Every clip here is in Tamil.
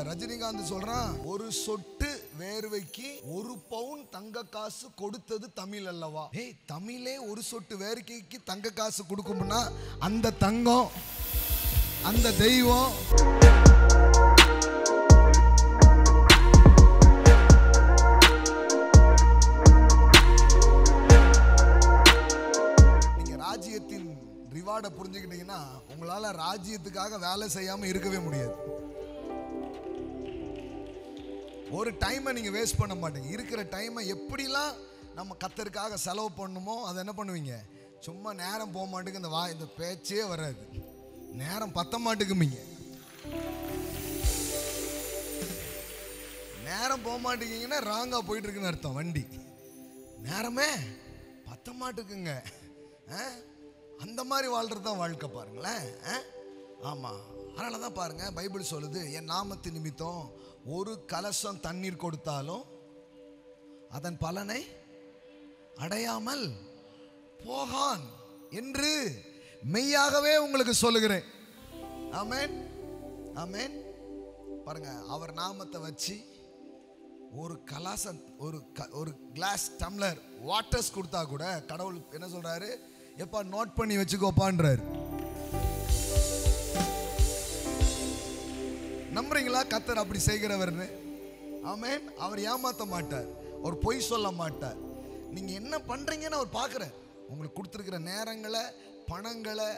ரஜினிகாந்த் சொல்றான், ஒரு சொட்டு வேர்வைக்கு 1 பவுன் தங்க காசு கொடுத்தது தமிழ் அல்லவா. தமிழே ஒரு சொட்டு வேர்வைக்கு தங்க காசு கொடுக்கும்னா அந்த தங்கம், அந்த தெய்வம் நீங்க ராஜ்யத்தின் ரிவார்டை புரிஞ்சுக்கிட்டீங்கன்னா உங்களால ராஜ்யத்துக்காக வேலை செய்யாம இருக்கவே முடியாது. ஒரு டைமை நீங்க வேஸ்ட் பண்ண மாட்டீங்க. இருக்கிற டைமை எப்படிலாம் நம்ம கர்த்தருக்காக செலவு பண்ணுமோ அதை என்ன பண்ணுவீங்க? சும்மா நேரம் போக மாட்டேங்க, இந்த பேச்சே வராது, நேரம் பத்த மாட்டேங்குமீங்க. நேரம் போக மாட்டேங்கிங்கன்னா ராங்கா போயிட்டு இருக்குன்னு அர்த்தம். வண்டி நேரமே பத்த மாட்டேங்குங்க. அந்த மாதிரி வாழ்றது தான் வாழ்க்கை பாருங்களேன். ஆமா, அதனால தான் பாருங்க பைபிள் சொல்லுது, என் நாமத்து நிமித்தம் ஒரு கலசம் தண்ணீர் கொடுத்தாலும் அதன் பலனை அடையாமல் போகான் என்று மெய்யாகவே உங்களுக்கு சொல்லுகிறேன். ஆமென், ஆமென். பாருங்க, அவர் நாமத்தை வச்சு ஒரு கலாசம், ஒரு கிளாஸ் டம்ளர் வாட்டர்ஸ் கொடுத்தா கூட கடவுள் என்ன சொல்றாரு? எப்பா நோட் பண்ணி வச்சுக்கோப்பான்றாரு. நம்புறீங்களா கர்த்தர் அப்படி செய்கிறவர்னு? ஆமென். அவர் ஏமாத்த மாட்டார், அவர் பொய் சொல்ல மாட்டார். நீங்க என்ன பண்றீங்கன்னு அவர் பார்க்கிறார். உங்களுக்கு கொடுத்துருக்கிற நேரங்களை, பணங்களை,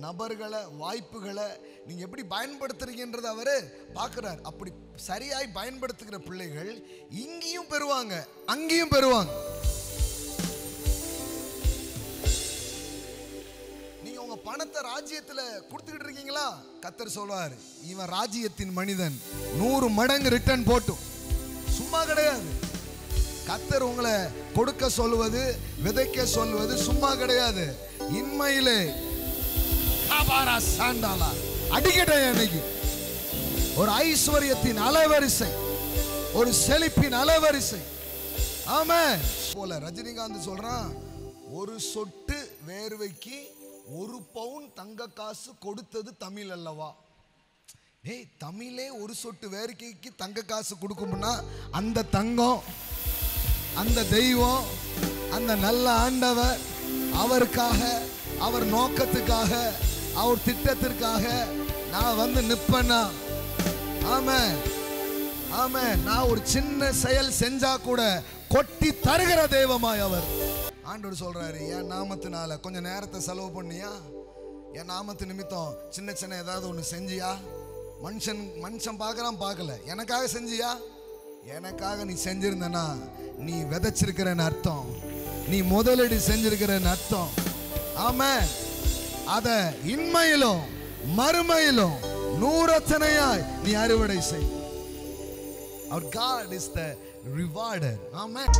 நபர்களை, வாய்ப்புகளை நீங்க எப்படி பயன்படுத்துறீங்கன்றத அவரு பார்க்கிறார். அப்படி சரியாய் பயன்படுத்துகிற பிள்ளைகள் இங்கேயும் பெறுவாங்க, அங்கேயும் பெறுவாங்க. நீங்க உங்க பணத்தை ராஜ்யத்துல கொடுத்துக்கிட்டு இருக்கீங்களா? கர்த்தர் சொல்வார், இவன் ராஜ்யத்தின் மனிதன், 100 மடங்கு ரிட்டர்ன் போட்டும். சும்மா கிடையாது. கர்த்தர் உங்களை கொடுக்க சொல்வது, விதைக்க சொல்வது சும்மா கிடையாது. இன்மையிலே அடிக்கட்டை அன்னைக்கு ஒரு ஐஸ்வர்யத்தின் அலவரிசை, ஒரு செழிப்பின் அலவரிசை. ஆமென். போல ரஜினிகாந்த் சொல்றான், ஒரு சொட்டு வேர்வைக்கு 1 பவுன் தங்க காசு கொடுத்தது தமிழ் அல்லவா. தமிழே ஒரு சொட்டு வேர்வைக்கு தங்க காசு கொடுக்கும்னா அந்த தங்கம், அந்த தெய்வம், அந்த நல்ல ஆண்டவர், அவருக்காக, அவர் நோக்கத்துக்காக, அவர் திட்டத்திற்காக நான் வந்து நிப்பேனா? ஆமென், ஆமென். நான் ஒரு சின்ன செயல் செஞ்சா கூட கொட்டி தருகிற தெய்வமாய் அவர். ஆண்டவர் சொல்றாரு, என் நாமத்தினால கொஞ்சம் நேரத்தை செலவு பண்ணியா? என் நாமத்து நிமித்தம் சின்ன சின்ன ஏதாவது ஒன்று செஞ்சியா? மனுஷன் பார்க்கறான், பார்க்கல, எனக்காக செஞ்சியா? எனக்காக நீ செஞ்சிருந்தனா நீ விதைச்சிருக்கிறன்னு அர்த்தம், நீ முதலீடு செஞ்சிருக்கிறன்னு அர்த்தம். ஆமென். அத இன்மையிலும் மறுமையிலும் 100 நீ அறுவடை செய். Our God is the rewarder. Amen.